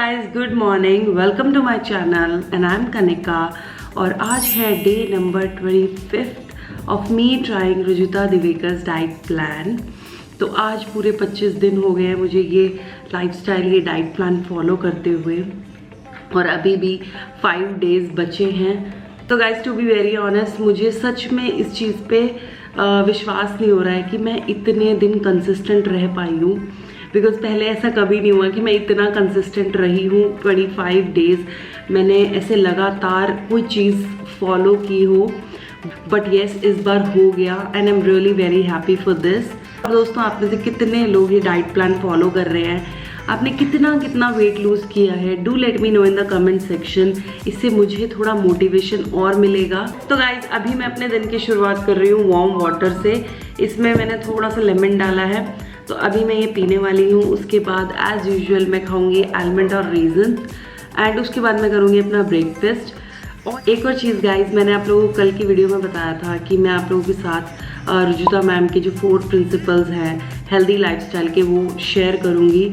guys, good morning. Welcome to my channel and I'm Kanika. और आज है day number 25 of me trying Rujuta Diwekar's diet plan. तो आज पूरे 25 दिन हो गए हैं मुझे ये लाइफस्टाइल, ये डाइट प्लान फॉलो करते हुए, और अभी भी 5 डेज़ बचे हैं। तो guys, to be very honest, मुझे सच में इस चीज़ पे विश्वास नहीं हो रहा है कि मैं इतने दिन कंसिस्टेंट रह पाई हूँ, बिकॉज पहले ऐसा कभी नहीं हुआ कि मैं इतना कंसिस्टेंट रही हूँ। 25 डेज़ मैंने ऐसे लगातार कोई चीज़ फॉलो की हो, बट येस, इस बार हो गया and I am really very happy for this. दोस्तों, आप में से कितने लोग ये डाइट प्लान फॉलो कर रहे हैं? आपने कितना वेट लूज़ किया है? Do let me know in the comment section. इससे मुझे थोड़ा मोटिवेशन और मिलेगा। तो गाइज, अभी मैं अपने दिन की शुरुआत कर रही हूँ वार्म वाटर से। इसमें मैंने थोड़ा सा लेमन डाला है, तो अभी मैं ये पीने वाली हूँ। उसके बाद एज़ यूजुअल मैं खाऊंगी आलमंड और रीजन, एंड उसके बाद मैं करूँगी अपना ब्रेकफास्ट। और एक और चीज़ गाइज, मैंने आप लोगों को कल की वीडियो में बताया था कि मैं आप लोगों के साथ रुजुता मैम के जो 4 प्रिंसिपल्स हैं हेल्दी लाइफस्टाइल के, वो शेयर करूँगी।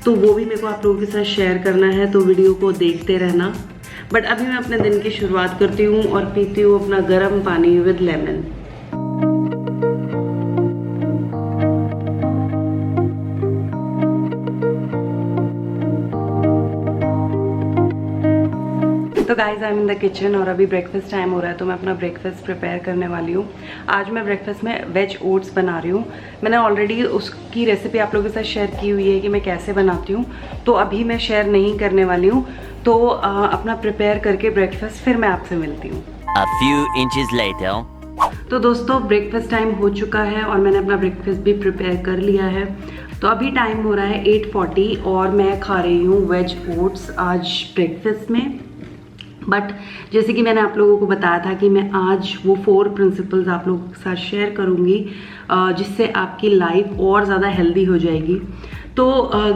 तो वो भी मेरे को आप लोगों के साथ शेयर करना है, तो वीडियो को देखते रहना। बट अभी मैं अपने दिन की शुरुआत करती हूँ और पीती हूँ अपना गर्म पानी विद लेमन। तो guys, I am in the kitchen और अभी ब्रेकफास्ट टाइम हो रहा है, तो मैं अपना ब्रेकफास्ट प्रिपेयर करने वाली हूँ। आज मैं ब्रेकफास्ट में वेज ओट्स बना रही हूँ। मैंने ऑलरेडी उसकी रेसिपी आप लोगों के साथ शेयर की हुई है कि मैं कैसे बनाती हूँ, तो अभी मैं शेयर नहीं करने वाली हूँ। तो अपना प्रिपेयर करके ब्रेकफास्ट फिर मैं आपसे मिलती हूँ। A few inches later. तो दोस्तों, ब्रेकफास्ट टाइम हो चुका है और मैंने अपना ब्रेकफास्ट भी प्रिपेयर कर लिया है। तो अभी टाइम हो रहा है 8:40 और मैं खा रही हूँ वेज ओट्स आज ब्रेकफास्ट में। बट जैसे कि मैंने आप लोगों को बताया था कि मैं आज वो 4 प्रिंसिपल्स आप लोगों के साथ शेयर करूँगी, जिससे आपकी लाइफ और ज़्यादा हेल्दी हो जाएगी। तो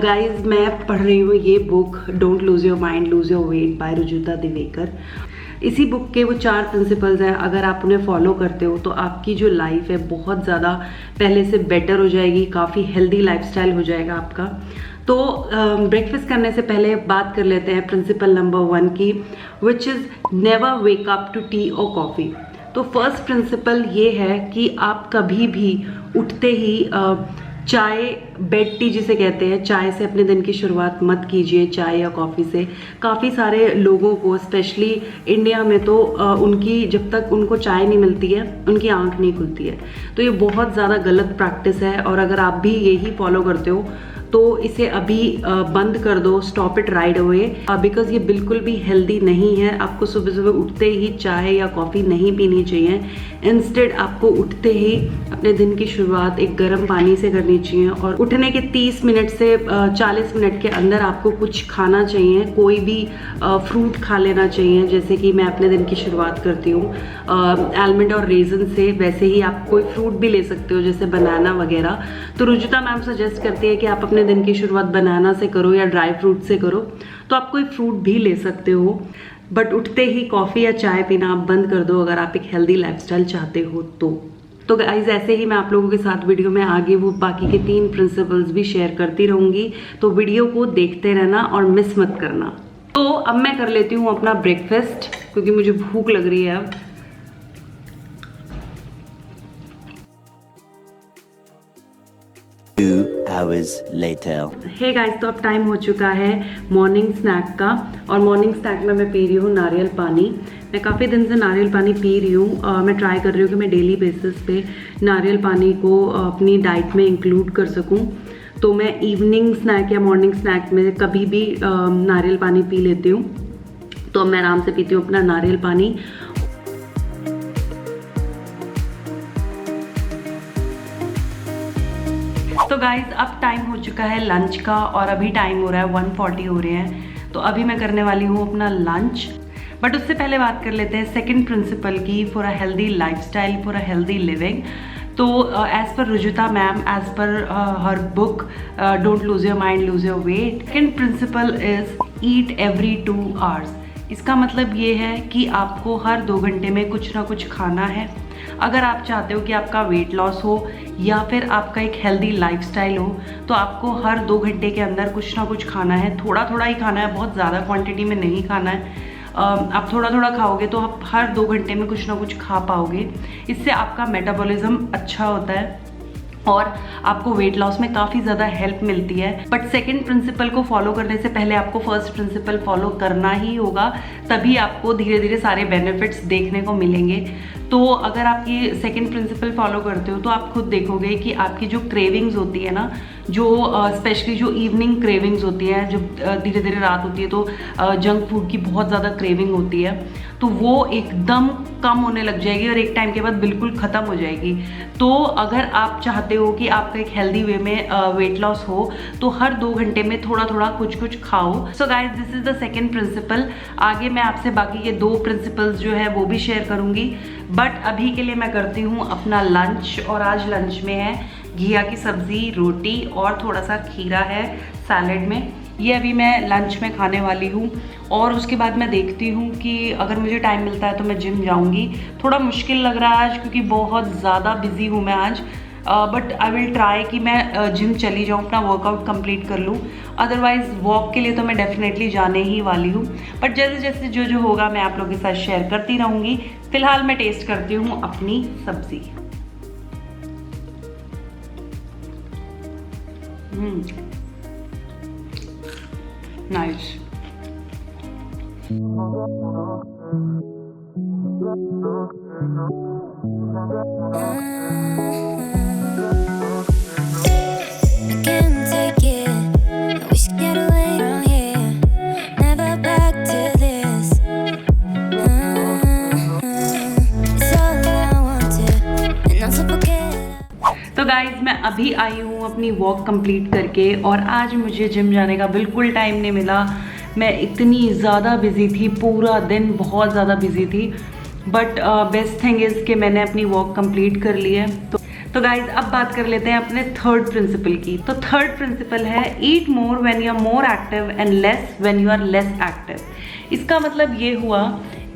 गाइज, मैं पढ़ रही हूँ ये book don't lose your mind lose your weight by Rujuta Diwekar. इसी बुक के वो 4 प्रिंसिपल्स हैं। अगर आप उन्हें फॉलो करते हो तो आपकी जो लाइफ है बहुत ज़्यादा पहले से बेटर हो जाएगी, काफ़ी हेल्दी लाइफस्टाइल हो जाएगा आपका। तो ब्रेकफास्ट करने से पहले बात कर लेते हैं प्रिंसिपल नंबर 1 की, which is never wake up to tea और कॉफ़ी। तो फर्स्ट प्रिंसिपल ये है कि आप कभी भी उठते ही चाय, बेड टी जिसे कहते हैं, चाय से अपने दिन की शुरुआत मत कीजिए, चाय या कॉफ़ी से। काफ़ी सारे लोगों को, स्पेशली इंडिया में, तो उनकी जब तक उनको चाय नहीं मिलती है उनकी आंख नहीं खुलती है। तो ये बहुत ज़्यादा गलत प्रैक्टिस है, और अगर आप भी यही फॉलो करते हो तो इसे अभी बंद कर दो, stop it right away, because ये बिल्कुल भी हेल्दी नहीं है। आपको सुबह सुबह उठते ही चाय या कॉफ़ी नहीं पीनी चाहिए। इंस्टेड आपको उठते ही अपने दिन की शुरुआत एक गर्म पानी से करनी चाहिए, और उठने के 30 मिनट से 40 मिनट के अंदर आपको कुछ खाना चाहिए। कोई भी फ्रूट खा लेना चाहिए, जैसे कि मैं अपने दिन की शुरुआत करती हूँ आलमंड और रेजन से। वैसे ही आप कोई फ्रूट भी ले सकते हो, जैसे बनाना वगैरह। तो रुजुता मैम सजेस्ट करती है कि आप अपने दिन की शुरुआत बनाना से करो या ड्राई फ्रूट से करो, तो आप कोई फ्रूट भी ले सकते हो। बट उठते ही कॉफ़ी या चाय पीना आप बंद कर दो अगर आप एक हेल्दी लाइफस्टाइल चाहते हो तो गाइज, ऐसे ही मैं आप लोगों के साथ वीडियो में आगे वो बाकी के 3 प्रिंसिपल्स भी शेयर करती रहूँगी। तो वीडियो को देखते रहना और मिस मत करना। तो अब मैं कर लेती हूँ अपना ब्रेकफास्ट, क्योंकि मुझे भूख लग रही है अब। Hours later. हे गाइस, तो अब टाइम हो चुका है मॉर्निंग स्नैक का, और मॉर्निंग स्नैक में मैं पी रही हूँ नारियल पानी। मैं काफ़ी दिन से नारियल पानी पी रही हूँ। मैं ट्राई कर रही हूँ कि मैं डेली बेसिस पे नारियल पानी को अपनी डाइट में इंक्लूड कर सकूँ। तो मैं इवनिंग स्नैक या मॉर्निंग स्नैक में कभी भी नारियल पानी पी लेती हूँ। तो अब मैं आराम से पीती हूँ अपना नारियल पानी। तो गाइज, अब टाइम हो चुका है लंच का, और अभी टाइम हो रहा है 1:40 हो रहे हैं। तो अभी मैं करने वाली हूँ अपना लंच। बट उससे पहले बात कर लेते हैं सेकंड प्रिंसिपल की, for a healthy lifestyle, for a healthy living. तो as per Rujuta ma'am, as per her book don't lose your mind lose your weight, second principle is eat every 2 hours। इसका मतलब ये है कि आपको हर 2 घंटे में कुछ ना कुछ खाना है। अगर आप चाहते हो कि आपका वेट लॉस हो या फिर आपका एक हेल्दी लाइफस्टाइल हो, तो आपको हर 2 घंटे के अंदर कुछ ना कुछ खाना है। थोड़ा थोड़ा ही खाना है, बहुत ज़्यादा क्वांटिटी में नहीं खाना है। आप थोड़ा थोड़ा खाओगे तो आप हर 2 घंटे में कुछ ना कुछ खा पाओगे। इससे आपका मेटाबॉलिज्म अच्छा होता है और आपको वेट लॉस में काफ़ी ज़्यादा हेल्प मिलती है। बट सेकंड प्रिंसिपल को फॉलो करने से पहले आपको फर्स्ट प्रिंसिपल फॉलो करना ही होगा, तभी आपको धीरे धीरे सारे बेनिफिट्स देखने को मिलेंगे। तो अगर आप ये सेकंड प्रिंसिपल फॉलो करते हो तो आप खुद देखोगे कि आपकी जो क्रेविंग्स होती है ना, जो स्पेशली जो इवनिंग क्रेविंग्स होती है, जब धीरे धीरे रात होती है तो जंक फूड की बहुत ज़्यादा क्रेविंग होती है, तो वो एकदम कम होने लग जाएगी और एक टाइम के बाद बिल्कुल ख़त्म हो जाएगी। तो अगर आप चाहते हो कि आपका एक हेल्दी वे में वेट लॉस हो, तो हर 2 घंटे में थोड़ा थोड़ा कुछ कुछ खाओ। So guys, this is the second principle. आगे मैं आपसे बाकी के 2 प्रिंसिपल्स जो है वो भी शेयर करूँगी, बट अभी के लिए मैं करती हूँ अपना लंच। और आज लंच में है घिया की सब्ज़ी, रोटी और थोड़ा सा खीरा है सैलेड में। ये अभी मैं लंच में खाने वाली हूँ और उसके बाद मैं देखती हूँ कि अगर मुझे टाइम मिलता है तो मैं जिम जाऊँगी। थोड़ा मुश्किल लग रहा है आज क्योंकि बहुत ज़्यादा बिजी हूँ मैं आज, बट आई विल ट्राई कि मैं जिम चली जाऊँ, अपना वर्कआउट कंप्लीट कर लूँ। अदरवाइज़ वॉक के लिए तो मैं डेफिनेटली जाने ही वाली हूँ, बट जैसे जैसे जो जो होगा मैं आप लोगों के साथ शेयर करती रहूँगी। फ़िलहाल मैं टेस्ट करती हूँ अपनी सब्ज़ी। नाइस। तो गाइज, मैं अभी आई हूँ अपनी वॉक कंप्लीट करके और आज मुझे जिम जाने का बिल्कुल टाइम नहीं मिला। मैं इतनी ज़्यादा बिजी थी, पूरा दिन बहुत ज़्यादा बिजी थी, बट बेस्ट थिंग इज़ कि मैंने अपनी वॉक कंप्लीट कर ली है। तो गाइज, अब बात कर लेते हैं अपने थर्ड प्रिंसिपल की। तो थर्ड प्रिंसिपल है eat more when you are more active and less when you are less active. इसका मतलब ये हुआ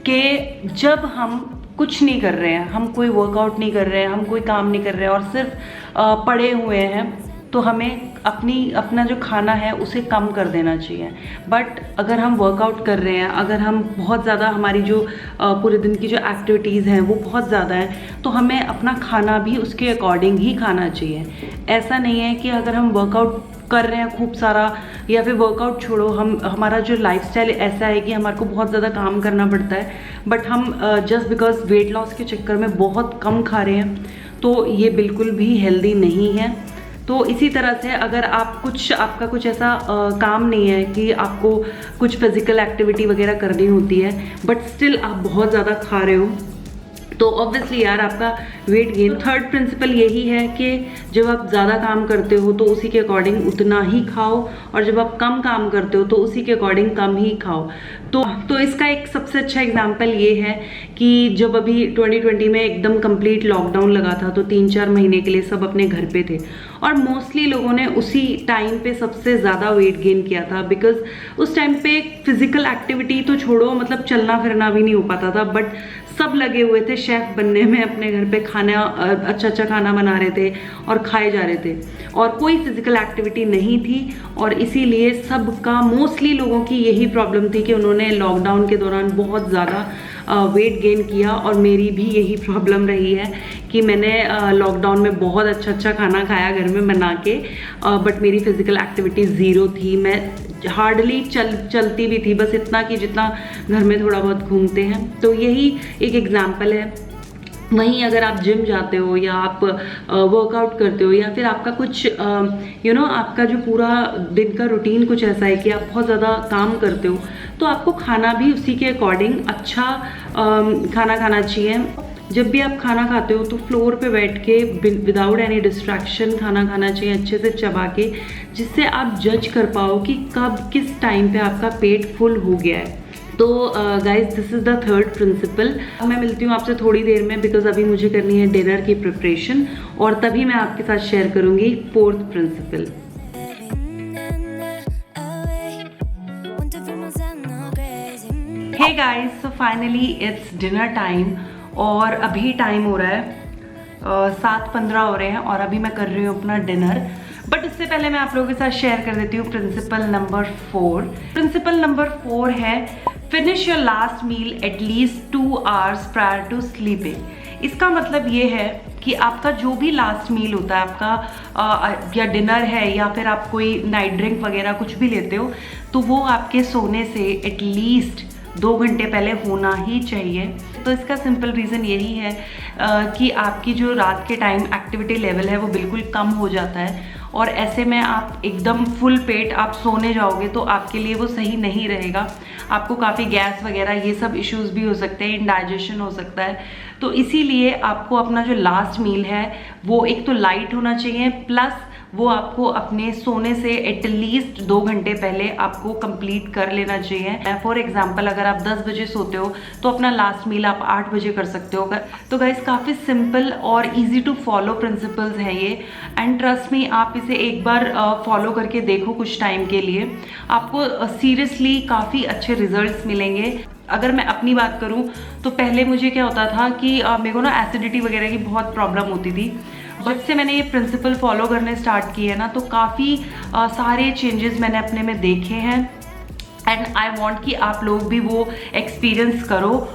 कि जब हम कुछ नहीं कर रहे हैं, हम कोई वर्कआउट नहीं कर रहे हैं, हम कोई काम नहीं कर रहे हैं और सिर्फ पड़े हुए हैं, तो हमें अपना जो खाना है उसे कम कर देना चाहिए। बट अगर हम वर्कआउट कर रहे हैं, अगर हम बहुत ज़्यादा, हमारी जो पूरे दिन की जो एक्टिविटीज़ हैं वो बहुत ज़्यादा हैं, तो हमें अपना खाना भी उसके अकॉर्डिंग ही खाना चाहिए। ऐसा नहीं है कि अगर हम वर्कआउट कर रहे हैं खूब सारा, या फिर वर्कआउट छोड़ो, हमारा जो लाइफस्टाइल ऐसा है कि हमारे को बहुत ज़्यादा काम करना पड़ता है, बट हम जस्ट बिकॉज वेट लॉस के चक्कर में बहुत कम खा रहे हैं, तो ये बिल्कुल भी हेल्दी नहीं है। तो इसी तरह से अगर आपका कुछ ऐसा काम नहीं है कि आपको कुछ फिजिकल एक्टिविटी वगैरह करनी होती है, बट स्टिल आप बहुत ज़्यादा खा रहे हो, तो ऑब्वियसली यार आपका वेट गेन। थर्ड प्रिंसिपल यही है कि जब आप ज़्यादा काम करते हो तो उसी के अकॉर्डिंग उतना ही खाओ, और जब आप कम काम करते हो तो उसी के अकॉर्डिंग कम ही खाओ। तो इसका एक सबसे अच्छा एग्जांपल ये है कि जब अभी 2020 में एकदम कंप्लीट लॉकडाउन लगा था, तो 3-4 महीने के लिए सब अपने घर पे थे और मोस्टली लोगों ने उसी टाइम पे सबसे ज़्यादा वेट गेन किया था, बिकॉज उस टाइम पे फिजिकल एक्टिविटी तो छोड़ो, मतलब चलना फिरना भी नहीं हो पाता था, बट सब लगे हुए थे शेफ बनने में, अपने घर पे खाना अच्छा खाना बना रहे थे और खाए जा रहे थे, और कोई फिजिकल एक्टिविटी नहीं थी। और इसीलिए सबका, मोस्टली लोगों की यही प्रॉब्लम थी कि उन्होंने लॉकडाउन के दौरान बहुत ज़्यादा वेट गेन किया, और मेरी भी यही प्रॉब्लम रही है कि मैंने लॉकडाउन में बहुत अच्छा खाना खाया घर में बना के, बट मेरी फिजिकल एक्टिविटी ज़ीरो थी। मैं हार्डली चलती भी थी, बस इतना कि जितना घर में थोड़ा बहुत घूमते हैं। तो यही एक एग्जाम्पल है। वहीं अगर आप जिम जाते हो या आप वर्कआउट करते हो, या फिर आपका कुछ आपका जो पूरा दिन का रूटीन कुछ ऐसा है कि आप बहुत ज़्यादा काम करते हो, तो आपको खाना भी उसी के अकॉर्डिंग अच्छा खाना खाना चाहिए। जब भी आप खाना खाते हो तो फ्लोर पे बैठ के विदाउट एनी डिस्ट्रैक्शन खाना खाना चाहिए, अच्छे से चबा के, जिससे आप जज कर पाओ कि कब किस टाइम पे आपका पेट फुल हो गया है। तो guys, this is the third principal. मैं मिलती हूँ आपसे थोड़ी देर में, बिकॉज अभी मुझे करनी है डिनर की प्रिपरेशन, और तभी मैं आपके साथ शेयर करूँगी fourth principle. Hey guys, so finally it's dinner time और अभी टाइम हो रहा है 7:15 हो रहे हैं और अभी मैं कर रही हूँ अपना डिनर। बट इससे पहले मैं आप लोगों के साथ शेयर कर देती हूँ प्रिंसिपल नंबर 4। प्रिंसिपल नंबर 4 है finish your last meal at least 2 hours prior to sleeping. इसका मतलब ये है कि आपका जो भी लास्ट मील होता है आपका या डिनर है या फिर आप कोई नाइट ड्रिंक वगैरह कुछ भी लेते हो, तो वो आपके सोने से एटलीस्ट 2 घंटे पहले होना ही चाहिए। तो इसका सिंपल रीज़न यही है कि आपकी जो रात के टाइम एक्टिविटी लेवल है वो बिल्कुल कम हो जाता है और ऐसे में आप एकदम फुल पेट आप सोने जाओगे तो आपके लिए वो सही नहीं रहेगा। आपको काफ़ी गैस वगैरह ये सब इश्यूज भी हो सकते हैं, इंडाइजेशन हो सकता है। तो इसीलिए आपको अपना जो लास्ट मील है वो एक तो लाइट होना चाहिए, प्लस वो आपको अपने सोने से एटलीस्ट 2 घंटे पहले आपको कंप्लीट कर लेना चाहिए। फॉर एग्जांपल अगर आप 10 बजे सोते हो तो अपना लास्ट मील आप 8 बजे कर सकते हो। तो गाइस काफ़ी सिंपल और इजी टू फॉलो प्रिंसिपल्स हैं ये, एंड ट्रस्ट मी आप इसे एक बार फॉलो करके देखो कुछ टाइम के लिए, आपको सीरियसली काफ़ी अच्छे रिजल्ट्स मिलेंगे। अगर मैं अपनी बात करूं तो पहले मुझे क्या होता था कि मेरे को ना एसिडिटी वगैरह की बहुत प्रॉब्लम होती थी। जब से मैंने ये प्रिंसिपल फॉलो करने स्टार्ट किए हैं ना तो काफ़ी सारे चेंजेस मैंने अपने में देखे हैं एंड आई वांट कि आप लोग भी वो एक्सपीरियंस करो।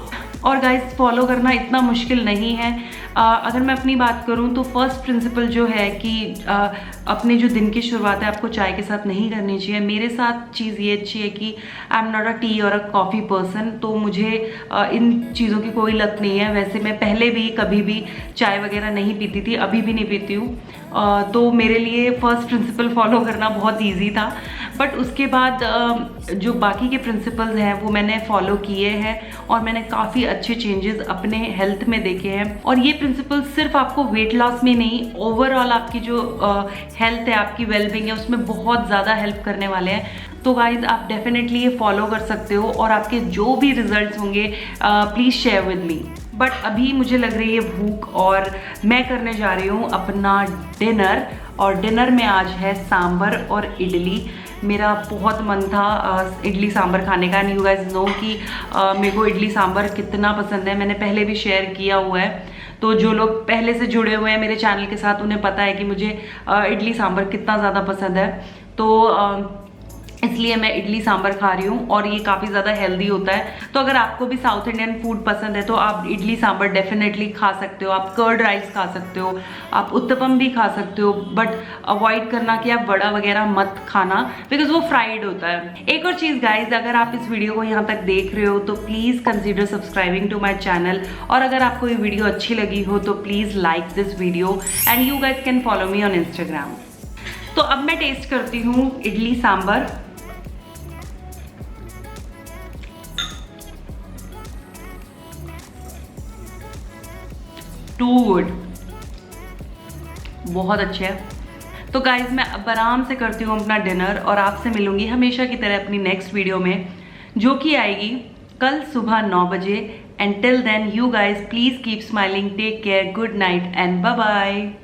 और गाइस फॉलो करना इतना मुश्किल नहीं है। अगर मैं अपनी बात करूं तो फर्स्ट प्रिंसिपल जो है कि अपने जो दिन की शुरुआत है आपको चाय के साथ नहीं करनी चाहिए। मेरे साथ चीज़ ये अच्छी है कि I am not a T और अ कॉफ़ी पर्सन, तो मुझे इन चीज़ों की कोई लत नहीं है। वैसे मैं पहले भी कभी भी चाय वगैरह नहीं पीती थी, अभी भी नहीं पीती हूँ। तो मेरे लिए फर्स्ट प्रिंसिपल फॉलो करना बहुत ईजी था। बट उसके बाद जो बाकी के प्रिंसिपल्स हैं वो मैंने फॉलो किए हैं और मैंने काफ़ी अच्छे चेंजेस अपने हेल्थ में देखे हैं। और ये प्रिंसिपल सिर्फ आपको वेट लॉस में नहीं, ओवरऑल आपकी जो हेल्थ है, आपकी वेलबींग है, उसमें बहुत ज़्यादा हेल्प करने वाले हैं। तो गाइज आप डेफिनेटली ये फॉलो कर सकते हो और आपके जो भी रिजल्ट्स होंगे please share with me. But अभी मुझे लग रही है भूख और मैं करने जा रही हूँ अपना डिनर। और डिनर में आज है सांभर और इडली। मेरा बहुत मन था इडली सांभर खाने का, एंड यू गाइस नो कि मेरे को इडली सांभर कितना पसंद है। मैंने पहले भी शेयर किया हुआ है, तो जो लोग पहले से जुड़े हुए हैं मेरे चैनल के साथ उन्हें पता है कि मुझे इडली सांभर कितना ज़्यादा पसंद है। तो इसलिए मैं इडली सांभर खा रही हूँ और ये काफ़ी ज़्यादा हेल्दी होता है। तो अगर आपको भी साउथ इंडियन फूड पसंद है तो आप इडली सांभर डेफिनेटली खा सकते हो। आप कर्ड राइस खा सकते हो, आप उत्तपम भी खा सकते हो, बट अवॉइड करना कि आप वड़ा वगैरह मत खाना बिकॉज वो फ्राइड होता है। एक और चीज़ गाइज, अगर आप इस वीडियो को यहाँ तक देख रहे हो तो please consider subscribing to my channel, और अगर आपको ये वीडियो अच्छी लगी हो तो please like this video and you guys can follow me on Instagram. तो अब मैं टेस्ट करती हूँ इडली सांभर। टू गुड, बहुत अच्छे है। तो गाइज मैं अब आराम से करती हूँ अपना डिनर और आपसे मिलूंगी हमेशा की तरह अपनी नेक्स्ट वीडियो में, जो कि आएगी कल सुबह 9 बजे। And till then you guys please keep smiling, take care, good night and bye bye.